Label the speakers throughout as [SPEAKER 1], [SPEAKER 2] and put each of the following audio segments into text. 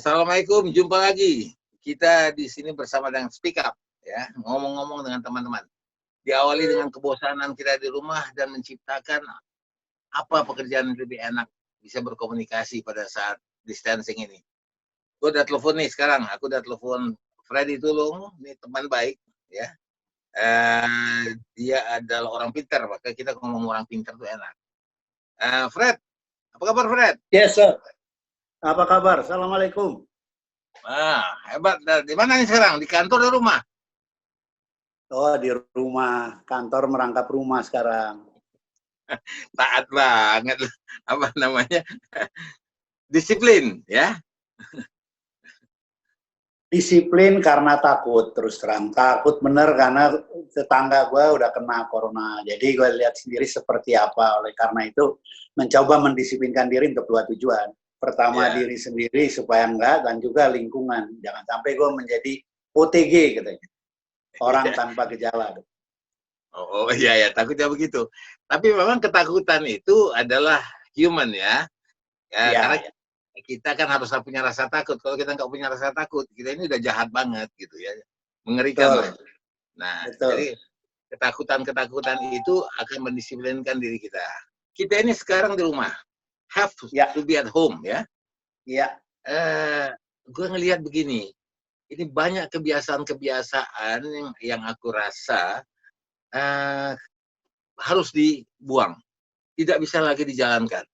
[SPEAKER 1] Assalamualaikum, jumpa lagi. Kita di sini bersama dengan Speak Up, ya, ngomong-ngomong dengan teman-teman. Diawali dengan kebosanan kita di rumah dan menciptakan apa pekerjaan yang lebih enak bisa berkomunikasi pada saat distancing ini. Gue udah telepon nih sekarang, aku udah telepon Freddy Tulung, ini teman baik, ya. Dia adalah orang pintar, maka kita ngomong orang pintar tuh enak. Fred, apa kabar Fred?
[SPEAKER 2] Yes, sir. Apa kabar? Assalamualaikum.
[SPEAKER 1] Hebat. Di mana nih sekarang? Di kantor atau rumah?
[SPEAKER 2] Oh, di rumah. Kantor merangkap rumah sekarang.
[SPEAKER 1] Taat banget. Apa namanya? Disiplin, ya?
[SPEAKER 2] Disiplin karena takut, terus terang. Takut bener karena tetangga gue udah kena corona. Jadi gue lihat sendiri seperti apa. Oleh karena itu, mencoba mendisiplinkan diri untuk dua tujuan. Pertama, diri sendiri supaya enggak, dan juga lingkungan. Jangan sampai gue menjadi OTG, katanya. Orang tanpa gejala.
[SPEAKER 1] Oh iya, takutnya begitu. Tapi memang ketakutan itu adalah human, ya. Karena kita kan harus punya rasa takut. Kalau kita nggak punya rasa takut, kita ini udah jahat banget, gitu ya. Mengerikan lah. Nah, jadi ketakutan itu akan mendisiplinkan diri kita. Kita ini sekarang di rumah. Have to be at home, ya.
[SPEAKER 2] Iya.
[SPEAKER 1] Gue ngelihat begini, ini banyak kebiasaan-kebiasaan yang aku rasa harus dibuang, tidak bisa lagi dijalankan.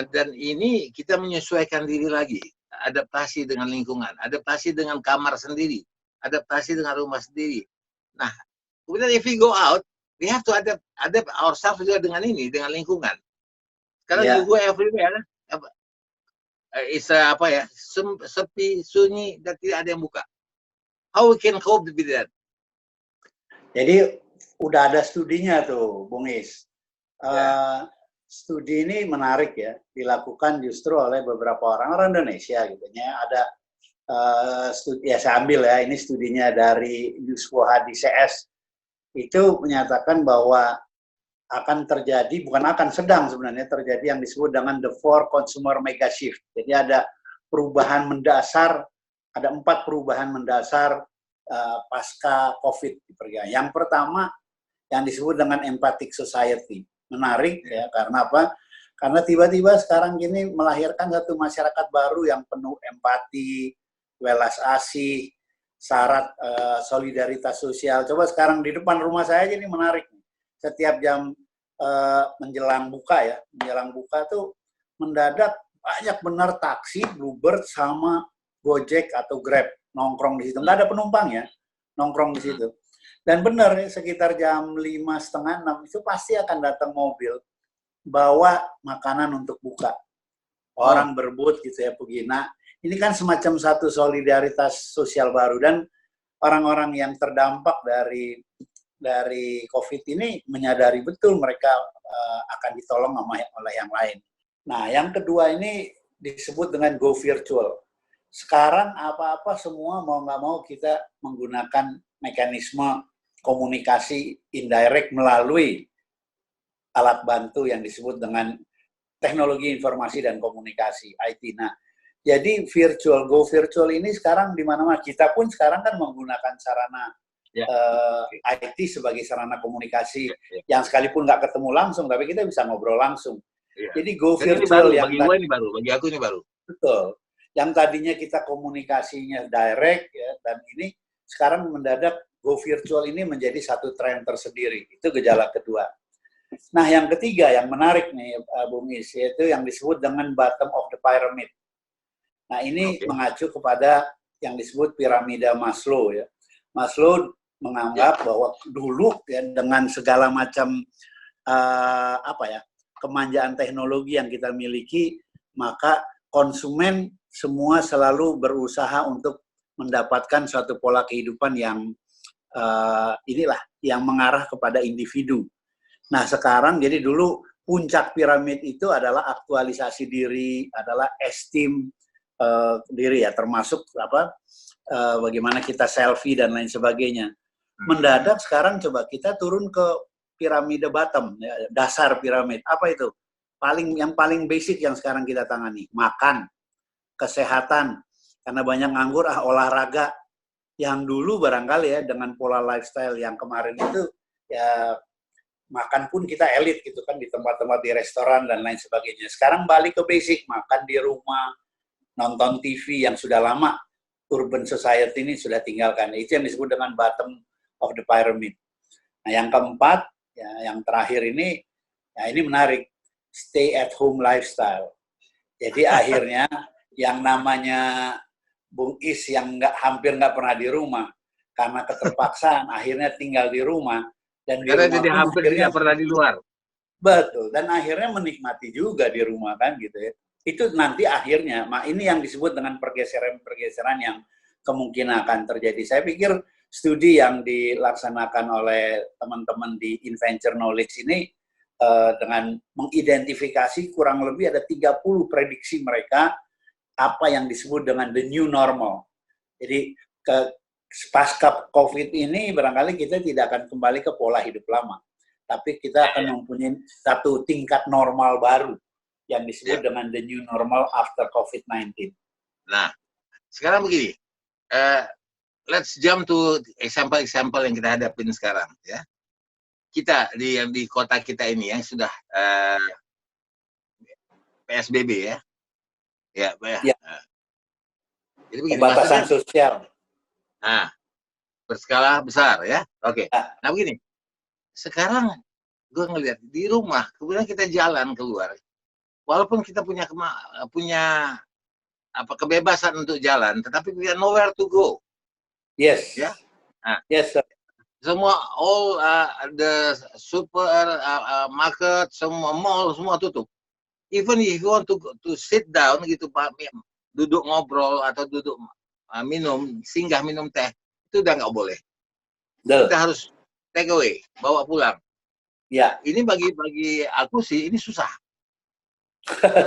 [SPEAKER 1] Dan ini kita menyesuaikan diri lagi, adaptasi dengan lingkungan, adaptasi dengan kamar sendiri, adaptasi dengan rumah sendiri. Nah, kemudian if we go out, we have to adapt ourselves juga dengan ini, dengan lingkungan. Sekarang gue everywhere, sepi, sunyi, dan tidak ada yang buka. How we can cope with that?
[SPEAKER 2] Jadi udah ada studinya tuh, Bung Is. Studi ini menarik ya, dilakukan justru oleh beberapa orang Indonesia gitu ya. Ada studi, ya saya ambil ya, ini studinya dari Yuswoha di CS. Itu menyatakan bahwa akan terjadi, bukan akan, sedang sebenarnya terjadi yang disebut dengan the four consumer mega shift. Jadi ada perubahan mendasar, ada 4 perubahan mendasar pasca COVID. Yang pertama yang disebut dengan empathic society. Menarik ya, karena apa? Karena tiba-tiba sekarang gini melahirkan satu masyarakat baru yang penuh empati, welas asih, syarat solidaritas sosial. Coba sekarang di depan rumah saya aja ini menarik. Setiap jam menjelang buka tuh mendadak banyak benar taksi, Bluebird sama Gojek atau Grab nongkrong di situ. Nggak ada penumpang ya, nongkrong di situ. Dan benar sekitar jam 5:30, 6 itu pasti akan datang mobil bawa makanan untuk buka. Orang berebut gitu ya, pergi. Nah, ini kan semacam satu solidaritas sosial baru, dan orang-orang yang terdampak dari COVID ini menyadari betul mereka akan ditolong oleh yang lain. Nah, yang kedua ini disebut dengan go virtual. Sekarang apa-apa semua mau nggak mau kita menggunakan mekanisme komunikasi indirect melalui alat bantu yang disebut dengan teknologi informasi dan komunikasi, IT. Nah, jadi go virtual ini sekarang di mana-mana. Kita pun sekarang kan menggunakan sarana IT sebagai sarana komunikasi yang sekalipun nggak ketemu langsung, tapi kita bisa ngobrol langsung. Jadi go virtual
[SPEAKER 1] ini baru, bagi aku ini baru.
[SPEAKER 2] Betul. Yang tadinya kita komunikasinya direct ya, dan ini sekarang mendadak go virtual ini menjadi satu tren tersendiri. Itu gejala kedua. Nah, yang ketiga yang menarik nih, Bung Is, yaitu yang disebut dengan bottom of the pyramid. Nah, ini mengacu kepada yang disebut piramida Maslow ya. Maslow menganggap bahwa dulu ya, dengan segala macam kemanjaan teknologi yang kita miliki, maka konsumen semua selalu berusaha untuk mendapatkan suatu pola kehidupan yang yang mengarah kepada individu. Nah, sekarang jadi dulu puncak piramid itu adalah aktualisasi diri, adalah esteem diri ya, termasuk bagaimana kita selfie dan lain sebagainya. Mendadak sekarang coba kita turun ke piramida bottom, ya, dasar piramid. Apa itu? Yang paling basic yang sekarang kita tangani, makan. kesehatan. Karena banyak nganggur, olahraga. Yang dulu barangkali ya, dengan pola lifestyle yang kemarin itu, ya makan pun kita elit gitu kan, di tempat-tempat di restoran dan lain sebagainya. Sekarang balik ke basic, makan di rumah, nonton TV yang sudah lama, urban society ini sudah tinggalkan. Itu yang disebut dengan bottom of the pyramid. Nah, yang keempat, ya, yang terakhir ini, ya ini menarik, stay at home lifestyle. Jadi akhirnya yang namanya Bung Is yang hampir nggak pernah di rumah, karena keterpaksaan akhirnya tinggal di rumah, dan di
[SPEAKER 1] Karena
[SPEAKER 2] rumah
[SPEAKER 1] jadi
[SPEAKER 2] pun
[SPEAKER 1] hampir
[SPEAKER 2] akhirnya,
[SPEAKER 1] tidak pernah di luar.
[SPEAKER 2] betul, dan akhirnya menikmati juga di rumah kan gitu ya. Itu nanti akhirnya, ini yang disebut dengan pergeseran-pergeseran yang kemungkinan akan terjadi. Saya pikir studi yang dilaksanakan oleh teman-teman di Inventure Knowledge ini dengan mengidentifikasi kurang lebih ada 30 prediksi mereka apa yang disebut dengan the new normal. Jadi pasca COVID ini barangkali kita tidak akan kembali ke pola hidup lama, tapi kita akan mempunyai satu tingkat normal baru yang disebut dengan the new normal after COVID-19.
[SPEAKER 1] Nah, sekarang begini, let's jump to example yang kita hadapin sekarang, ya. Kita di kota kita ini yang sudah PSBB ya. Ya. Jadi begini,
[SPEAKER 2] pembatasan sosial.
[SPEAKER 1] Nah, berskala besar ya. Oke. Nah begini, sekarang gue ngelihat di rumah, kemudian kita jalan keluar, walaupun kita punya kebebasan untuk jalan, tetapi we are nowhere to go.
[SPEAKER 2] Yes.
[SPEAKER 1] Ya. Nah,
[SPEAKER 2] yes, sir.
[SPEAKER 1] Semua the super market, semua mall, semua tutup. Even if you want to sit down gitu, Pak, duduk ngobrol atau duduk singgah minum teh, itu udah nggak boleh. Kita harus take away, bawa pulang.
[SPEAKER 2] Ya.
[SPEAKER 1] Ini bagi aku sih ini susah.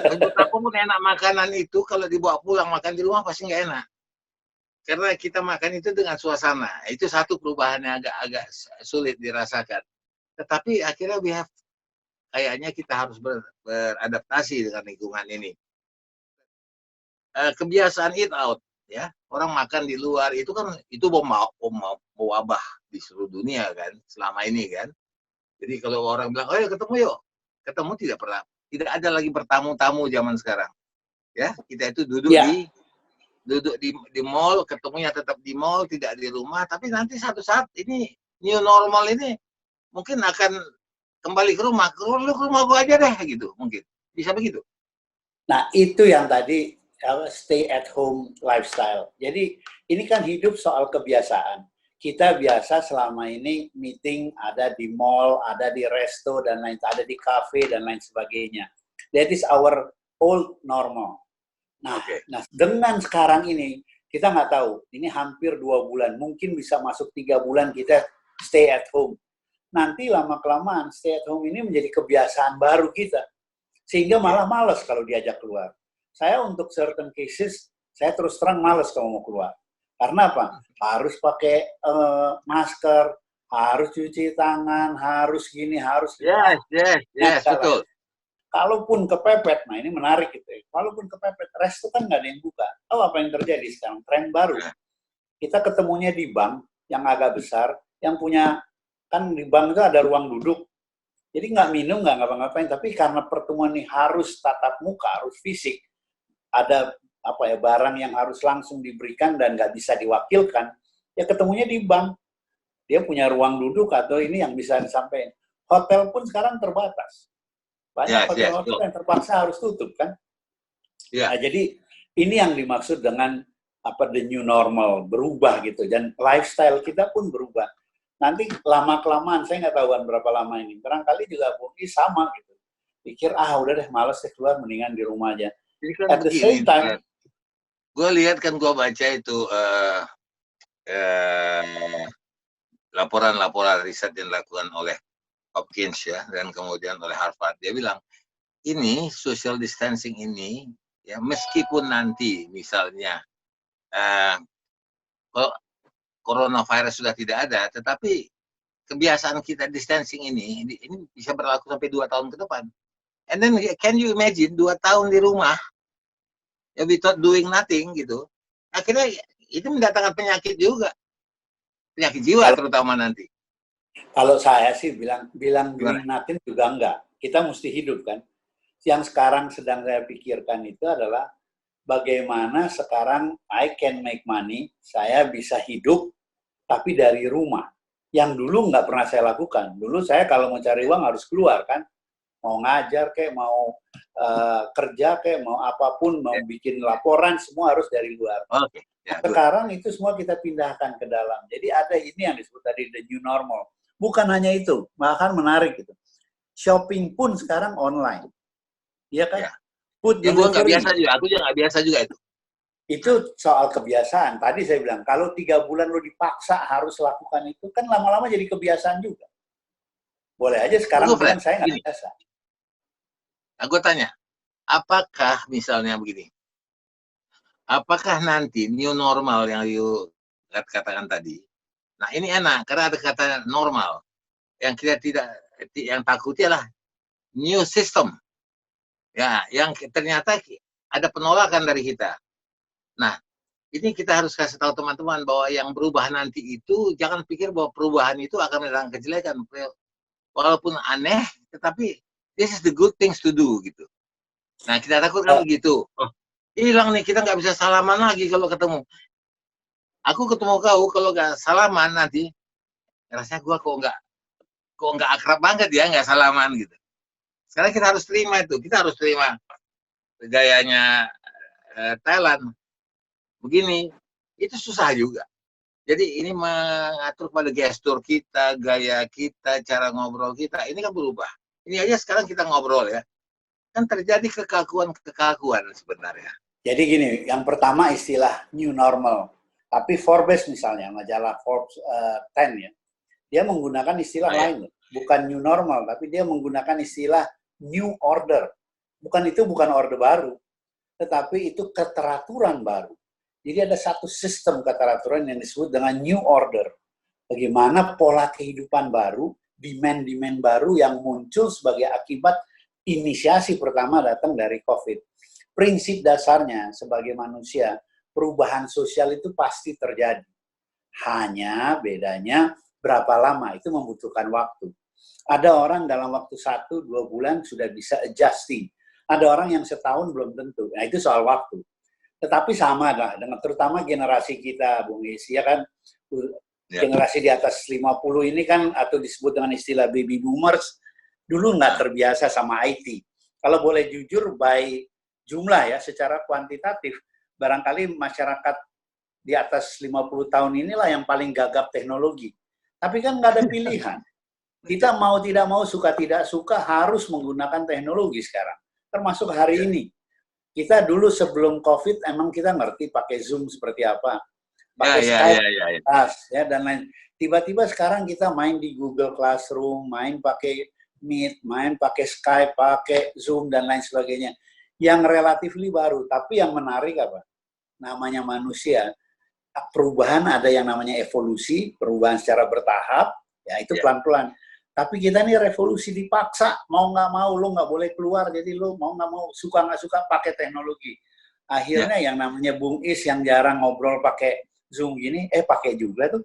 [SPEAKER 1] Menurut aku pun enak makanan itu kalau dibawa pulang, makan di rumah pasti nggak enak. Karena kita makan itu dengan suasana. Itu satu perubahan yang agak sulit dirasakan. Tetapi akhirnya kayaknya kita harus beradaptasi dengan lingkungan ini. Kebiasaan eat out, ya, orang makan di luar itu kan mau wabah di seluruh dunia kan selama ini kan. Jadi kalau orang bilang, ketemu tidak ada lagi bertamu-tamu zaman sekarang, ya. Kita itu duduk di mall, ketemunya tetap di mall, tidak di rumah. Tapi nanti satu saat ini new normal ini mungkin akan kembali ke rumah, gua aja deh gitu, mungkin bisa begitu.
[SPEAKER 2] Nah itu yang tadi stay at home lifestyle. Jadi ini kan hidup soal kebiasaan. Kita biasa selama ini meeting ada di mall, ada di resto dan lain, ada di cafe dan lain sebagainya. That is our old normal. Nah, nah dengan sekarang ini kita nggak tahu. Ini hampir 2 bulan, mungkin bisa masuk 3 bulan kita stay at home. Nanti lama-kelamaan stay at home ini menjadi kebiasaan baru kita. Sehingga malah malas kalau diajak keluar. Saya untuk certain cases, saya terus terang malas kalau mau keluar. Karena apa? Harus pakai masker, harus cuci tangan, harus gini, harus gini.
[SPEAKER 1] Yes, betul.
[SPEAKER 2] Kalaupun kepepet, nah ini menarik gitu ya. Kalaupun kepepet, resto kan nggak ada yang buka. Tahu apa yang terjadi sekarang? Tren baru. Kita ketemunya di bank yang agak besar, yang punya, kan di bank itu ada ruang duduk. Jadi nggak minum, nggak ngapa-ngapain, tapi karena pertemuan ini harus tatap muka, harus fisik, ada barang yang harus langsung diberikan dan nggak bisa diwakilkan, ya ketemunya di bank. Dia punya ruang duduk atau ini yang bisa disampaikan. Hotel pun sekarang terbatas. Banyak hotel-hotel yang terpaksa harus tutup kan. Nah, jadi ini yang dimaksud dengan the new normal, berubah gitu. Dan lifestyle kita pun berubah. Nanti lama-kelamaan, saya nggak tahuan berapa lama ini. Barangkali juga mungkin sama gitu. Pikir, udah deh, males deh keluar, mendingan di rumah aja. At the same time,
[SPEAKER 1] gue lihat kan, gue baca itu laporan-laporan riset yang dilakukan oleh Hopkins ya, dan kemudian oleh Harvard. Dia bilang, ini social distancing ini, ya meskipun nanti misalnya coronavirus sudah tidak ada, tetapi kebiasaan kita distancing ini bisa berlaku sampai 2 tahun ke depan. And then can you imagine 2 tahun di rumah, ya without doing nothing gitu. Akhirnya itu mendatangkan penyakit juga, penyakit jiwa terutama nanti.
[SPEAKER 2] Kalau saya sih bilang doing nothing juga enggak. Kita mesti hidup kan. Yang sekarang sedang saya pikirkan itu adalah bagaimana sekarang I can make money, saya bisa hidup tapi dari rumah. Yang dulu nggak pernah saya lakukan. Dulu saya kalau mau cari uang harus keluar kan. Mau ngajar kayak, mau kerja kayak, mau apapun, mau bikin laporan, semua harus dari luar.
[SPEAKER 1] Okay. Ya,
[SPEAKER 2] sekarang itu semua kita pindahkan ke dalam. Jadi ada ini yang disebut tadi the new normal. Bukan hanya itu, bahkan menarik gitu. Shopping pun sekarang online. Iya kan?
[SPEAKER 1] Ya.
[SPEAKER 2] Food
[SPEAKER 1] yang gue nggak biasa juga, aku juga nggak biasa juga itu.
[SPEAKER 2] Itu soal kebiasaan. Tadi saya bilang, kalau 3 bulan lo dipaksa harus lakukan itu, kan lama-lama jadi kebiasaan juga. Boleh aja sekarang bilang saya nggak biasa.
[SPEAKER 1] Aku tanya, apakah misalnya begini, apakah nanti new normal yang you katakan tadi, nah ini enak, karena ada kata normal, yang kita tidak, yang takutnya lah new system, ya, yang ternyata ada penolakan dari kita. Nah, ini kita harus kasih tahu teman-teman bahwa yang berubah nanti itu, jangan pikir bahwa perubahan itu akan mendatangkan kejelekan. Walaupun aneh, tetapi this is the good things to do, gitu. Nah, kita takut kan begitu. Oh, hilang nih, kita nggak bisa salaman lagi kalau ketemu. Aku ketemu kau, kalau nggak salaman nanti, rasanya gua kok nggak akrab banget ya, nggak salaman gitu. Sekarang kita harus terima itu. Kita harus terima gayanya Thailand. Begini, itu susah juga. Jadi ini mengatur pada gestur kita, gaya kita, cara ngobrol kita, ini kan berubah. Ini aja sekarang kita ngobrol ya, kan terjadi kekakuan sebenarnya.
[SPEAKER 2] Jadi gini, yang pertama istilah new normal. Tapi Forbes misalnya, majalah Forbes 10 ya, dia menggunakan istilah lain. Bukan new normal, tapi dia menggunakan istilah new order. Bukan orde baru, tetapi itu keteraturan baru. Jadi ada satu sistem keteraturan yang disebut dengan new order. Bagaimana pola kehidupan baru, demand-demand baru yang muncul sebagai akibat inisiasi pertama datang dari COVID. Prinsip dasarnya sebagai manusia, perubahan sosial itu pasti terjadi. Hanya bedanya berapa lama, itu membutuhkan waktu. Ada orang dalam waktu 1-2 bulan sudah bisa adjusting. Ada orang yang setahun belum tentu. Nah, itu soal waktu. Tetapi sama lah, dengan terutama generasi kita, Bung Is, ya kan, generasi di atas 50 ini kan, atau disebut dengan istilah baby boomers, dulu nggak terbiasa sama IT. Kalau boleh jujur, by jumlah ya, secara kuantitatif, barangkali masyarakat di atas 50 tahun inilah yang paling gagap teknologi. Tapi kan nggak ada pilihan. Kita mau tidak mau, suka tidak suka, harus menggunakan teknologi sekarang. Termasuk hari ini. Kita dulu sebelum COVID, emang kita ngerti pakai Zoom seperti apa. Pakai Skype, ya, dan lain. Tiba-tiba sekarang kita main di Google Classroom, main pakai Meet, main pakai Skype, pakai Zoom, dan lain sebagainya. Yang relatif baru, tapi yang menarik apa? Namanya manusia, perubahan ada yang namanya evolusi, perubahan secara bertahap, ya itu pelan-pelan. Tapi kita nih revolusi dipaksa, mau nggak mau, lo nggak boleh keluar, jadi lo mau nggak mau, suka nggak suka, pakai teknologi. Akhirnya yang namanya Bung Is yang jarang ngobrol pakai Zoom gini, pakai juga tuh.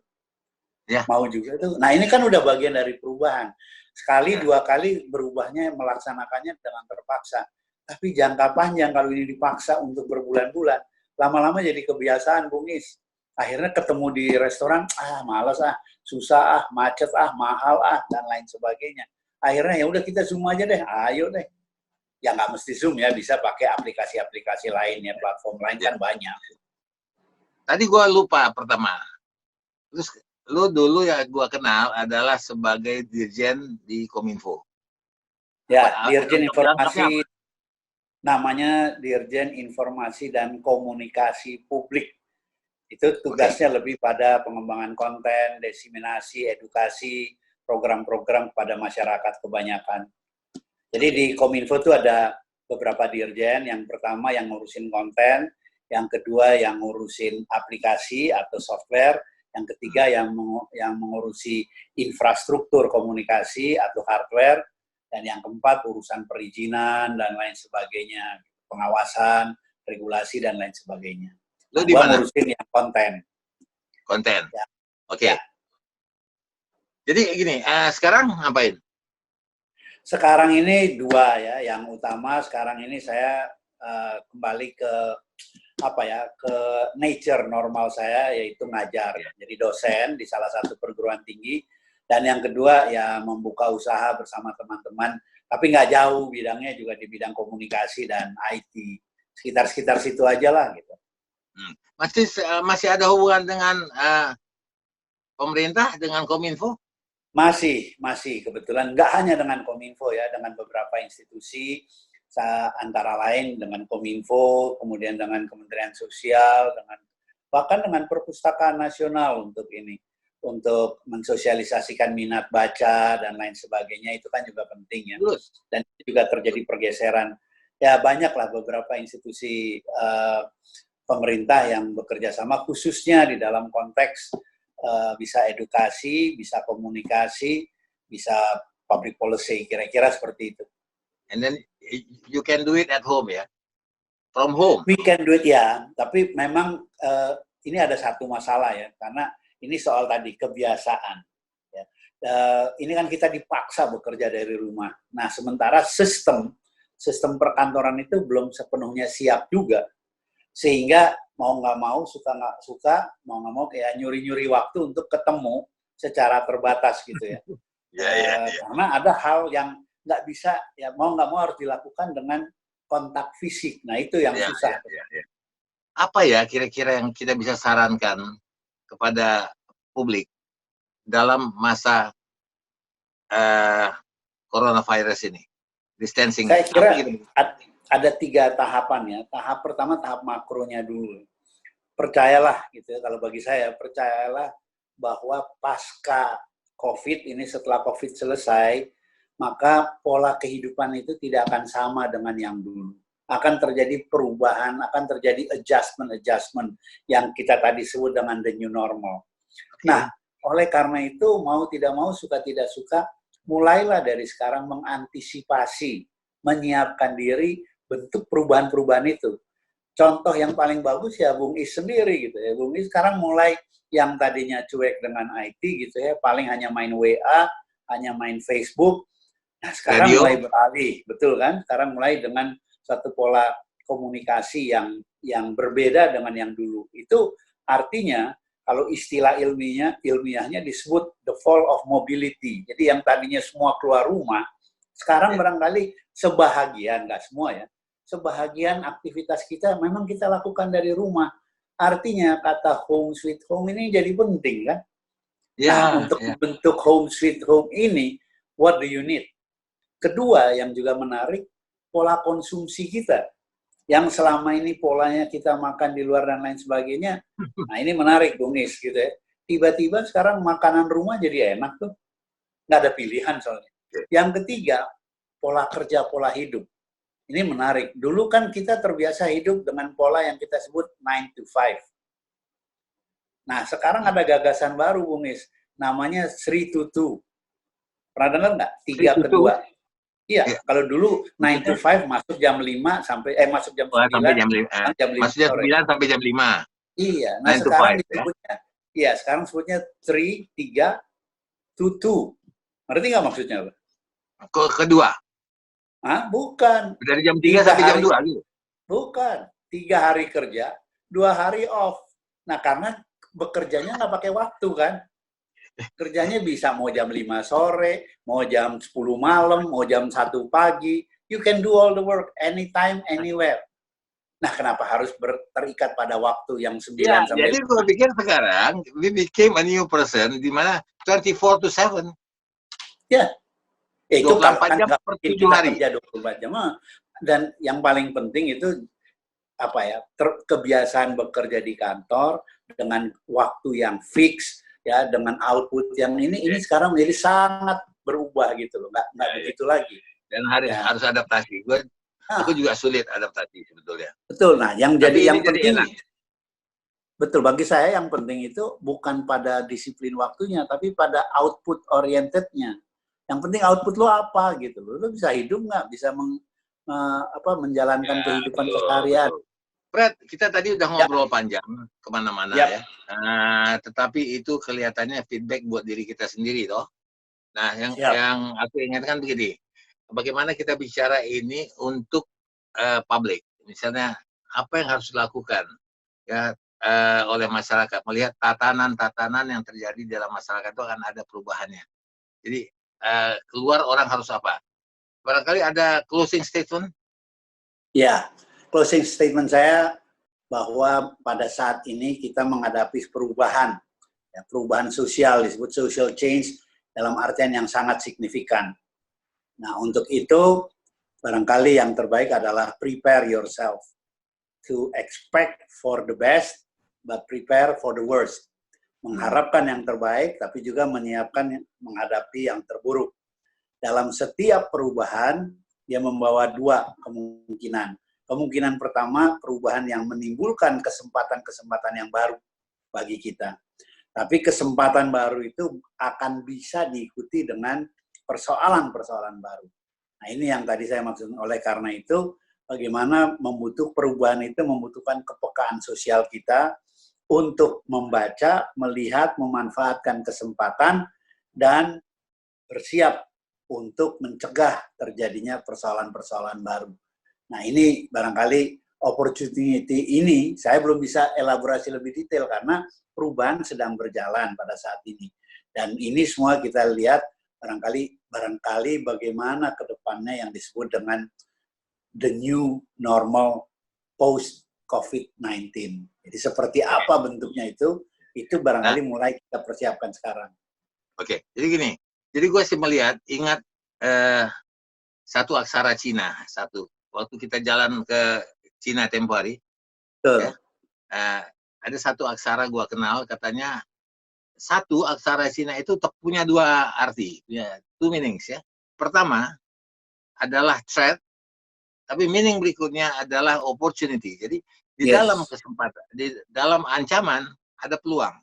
[SPEAKER 2] Mau juga tuh. Nah ini kan udah bagian dari perubahan. Sekali, 2 kali berubahnya, melaksanakannya dengan terpaksa. Tapi jangka panjang kalau ini dipaksa untuk berbulan-bulan, lama-lama jadi kebiasaan, Bung Is. Akhirnya ketemu di restoran, malas susah macet mahal dan lain sebagainya. Akhirnya ya udah kita Zoom aja deh, ayo deh. Ya nggak mesti Zoom ya, bisa pakai aplikasi-aplikasi lain ya, platform lain kan banyak.
[SPEAKER 1] Tadi gue lupa pertama. Terus lu dulu ya gue kenal adalah sebagai dirjen di Kominfo.
[SPEAKER 2] Ya, Dirjen Informasi, namanya Dirjen Informasi dan Komunikasi Publik. Itu tugasnya lebih pada pengembangan konten, diseminasi, edukasi, program-program kepada masyarakat kebanyakan. Jadi di Kominfo itu ada beberapa dirjen. Yang pertama yang ngurusin konten, yang kedua yang ngurusin aplikasi atau software, yang ketiga yang mengurusi infrastruktur komunikasi atau hardware, dan yang keempat urusan perizinan dan lain sebagainya, pengawasan, regulasi dan lain sebagainya.
[SPEAKER 1] Lu
[SPEAKER 2] Nah,
[SPEAKER 1] di
[SPEAKER 2] gua
[SPEAKER 1] mana?
[SPEAKER 2] ngurusin yang konten.
[SPEAKER 1] Konten.
[SPEAKER 2] Ya.
[SPEAKER 1] Oke.
[SPEAKER 2] Ya.
[SPEAKER 1] Jadi gini, sekarang ngapain?
[SPEAKER 2] Sekarang ini dua ya, yang utama sekarang ini saya kembali ke ke nature normal saya, yaitu ngajar. Jadi dosen di salah satu perguruan tinggi, dan yang kedua ya membuka usaha bersama teman-teman, tapi nggak jauh bidangnya, juga di bidang komunikasi dan IT, sekitar situ aja lah gitu.
[SPEAKER 1] Masih ada hubungan dengan pemerintah, dengan Kominfo?
[SPEAKER 2] Masih kebetulan, nggak hanya dengan Kominfo ya, dengan beberapa institusi, antara lain dengan Kominfo, kemudian dengan Kementerian Sosial, bahkan dengan Perpustakaan Nasional untuk mensosialisasikan minat baca dan lain sebagainya, itu kan juga penting ya. Dan itu juga terjadi pergeseran. Ya banyaklah beberapa institusi pemerintah yang bekerja sama, khususnya di dalam konteks bisa edukasi, bisa komunikasi, bisa public policy, kira-kira seperti itu.
[SPEAKER 1] And then you can do it at home ya? From home?
[SPEAKER 2] We can do it ya, tapi memang ini ada satu masalah ya, karena ini soal tadi kebiasaan. Ya. Ini kan kita dipaksa bekerja dari rumah. Nah, sementara sistem perkantoran itu belum sepenuhnya siap juga. Sehingga mau nggak mau, suka nggak suka, mau nggak mau kayak nyuri-nyuri waktu untuk ketemu secara terbatas gitu ya. Karena ada hal yang nggak bisa, ya mau nggak mau harus dilakukan dengan kontak fisik. Nah itu yang susah.
[SPEAKER 1] Apa ya kira-kira yang kita bisa sarankan kepada publik dalam masa coronavirus ini? Distancing.
[SPEAKER 2] Saya kira ada 3 tahapan ya. Tahap pertama, tahap makronya dulu. Percayalah gitu ya, kalau bagi saya, percayalah bahwa pasca COVID ini, setelah COVID selesai, maka pola kehidupan itu tidak akan sama dengan yang dulu. Akan terjadi perubahan, akan terjadi adjustment yang kita tadi sebut dengan the new normal. Nah, oleh karena itu, mau tidak mau, suka tidak suka, mulailah dari sekarang mengantisipasi, menyiapkan diri bentuk perubahan-perubahan itu. Contoh yang paling bagus ya Bung Is sendiri gitu ya. Bung Is sekarang mulai yang tadinya cuek dengan IT gitu ya, paling hanya main WA, hanya main Facebook. Nah, sekarang mulai beralih, betul kan? Sekarang mulai dengan satu pola komunikasi yang berbeda dengan yang dulu. Itu artinya kalau istilah ilmiahnya disebut the fall of mobility. Jadi yang tadinya semua keluar rumah, sekarang barangkali sebahagian, nggak semua ya, sebahagian aktivitas kita memang kita lakukan dari rumah. Artinya kata home sweet home ini jadi penting kan? Nah, untuk bentuk home sweet home ini, what do you need? Kedua yang juga menarik, pola konsumsi kita. Yang selama ini polanya kita makan di luar dan lain sebagainya. Nah ini menarik Bung Is gitu ya. Tiba-tiba sekarang makanan rumah jadi enak tuh. Nggak ada pilihan soalnya. Yang ketiga, pola kerja, pola hidup. Ini menarik. Dulu kan kita terbiasa hidup dengan pola yang kita sebut 9 to 5. Nah, sekarang ada gagasan baru, Bung Is. Namanya 3 to 2. Pernah dengar nggak? 3 ke 2. Iya, kalau dulu 9 to 5 masuk jam 5 sampai masuk jam 9
[SPEAKER 1] sampai jam 5.
[SPEAKER 2] Masuk jam
[SPEAKER 1] 9 sampai jam 5.
[SPEAKER 2] Iya, nah sekarang disebutnya sekarang sebutnya 3 to 2. Ngerti nggak maksudnya apa?
[SPEAKER 1] Kedua.
[SPEAKER 2] Bukan.
[SPEAKER 1] Dari jam 3 sampai jam 2 gitu.
[SPEAKER 2] Bukan. 3 hari kerja, 2 hari off. Nah, karena bekerjanya nggak pakai waktu kan. Kerjanya bisa mau jam 5 sore, mau jam 10 malam, mau jam 1 pagi. You can do all the work anytime, anywhere. Nah, kenapa harus terikat pada waktu yang 9 sampai 5?
[SPEAKER 1] Jadi gue pikir sekarang, we became a new person, di mana 24 to 7.
[SPEAKER 2] Ya. Itu
[SPEAKER 1] 24 jam per 7 hari.
[SPEAKER 2] Kerja 24 jam. Dan yang paling penting itu kebiasaan bekerja di kantor dengan waktu yang fix ya, dengan output yang ini sekarang menjadi sangat berubah gitu loh, nggak begitu lagi.
[SPEAKER 1] Dan harus adaptasi. Aku juga sulit adaptasi sebetulnya.
[SPEAKER 2] Betul. Nah, yang penting betul bagi saya yang penting itu bukan pada disiplin waktunya, tapi pada output orientednya. Yang penting output lo apa gitu loh. Lo bisa hidup nggak? Bisa menjalankan kehidupan keseharian.
[SPEAKER 1] Fred, kita tadi udah ngobrol panjang kemana-mana ya. Tetapi itu kelihatannya feedback buat diri kita sendiri toh. Nah, yang aku ingatkan begini, bagaimana kita bicara ini untuk publik. Misalnya apa yang harus dilakukan ya oleh masyarakat, melihat tatanan-tatanan yang terjadi dalam masyarakat itu akan ada perubahannya. Jadi keluar orang harus apa? Barangkali ada closing statement?
[SPEAKER 2] Ya, closing statement saya bahwa pada saat ini kita menghadapi perubahan, ya, perubahan sosial, disebut social change dalam artian yang sangat signifikan. Nah, untuk itu barangkali yang terbaik adalah prepare yourself to expect for the best, but prepare for the worst. Mengharapkan yang terbaik, tapi juga menyiapkan menghadapi yang terburuk. Dalam setiap perubahan, dia membawa dua kemungkinan. Kemungkinan pertama, perubahan yang menimbulkan kesempatan-kesempatan yang baru bagi kita. Tapi kesempatan baru itu akan bisa diikuti dengan persoalan-persoalan baru. Nah, ini yang tadi saya maksud. Oleh karena itu, bagaimana perubahan itu membutuhkan kepekaan sosial kita untuk membaca, melihat, memanfaatkan kesempatan, dan bersiap untuk mencegah terjadinya persoalan-persoalan baru. Nah, ini barangkali opportunity ini saya belum bisa elaborasi lebih detail karena perubahan sedang berjalan pada saat ini. Dan ini semua kita lihat barangkali bagaimana ke depannya yang disebut dengan the new normal post COVID-19. Jadi seperti apa bentuknya itu barangkali mulai kita persiapkan sekarang.
[SPEAKER 1] Oke, jadi gini. Jadi gue sih melihat, ingat satu aksara Cina, waktu kita jalan ke Cina tempo hari, ya, ada satu aksara gue kenal, katanya satu aksara Cina itu punya dua arti, punya two meanings ya. Pertama adalah threat, tapi meaning berikutnya adalah opportunity. Jadi di dalam kesempatan, di dalam ancaman ada peluang.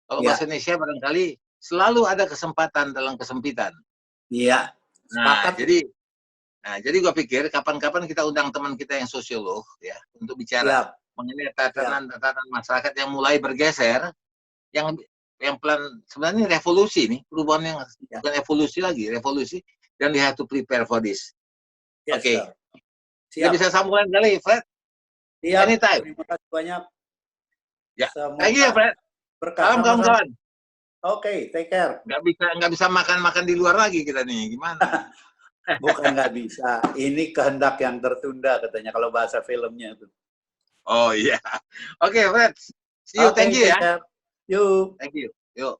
[SPEAKER 1] Kalau bahasa Indonesia barangkali selalu ada kesempatan dalam kesempitan.
[SPEAKER 2] Iya.
[SPEAKER 1] Nah, jadi gue pikir kapan-kapan kita undang teman kita yang sosiolog ya untuk bicara mengenai tatanan masyarakat yang mulai bergeser, yang pelan sebenarnya revolusi nih, perubahan yang bukan evolusi lagi, revolusi, dan we have to prepare for this. Oke. Kita bisa sambungan kali, Fred? Anytime.
[SPEAKER 2] Terima kasih banyak.
[SPEAKER 1] Ya. Thank you, Fred. Salam kawan-kawan.
[SPEAKER 2] Oke, take care.
[SPEAKER 1] Nggak bisa makan di luar lagi kita nih, gimana?
[SPEAKER 2] Bukan nggak bisa, ini kehendak yang tertunda katanya kalau bahasa filmnya itu.
[SPEAKER 1] Oh iya. Oke, Fred. See you, thank you ya.
[SPEAKER 2] You.
[SPEAKER 1] Thank you. Yuk.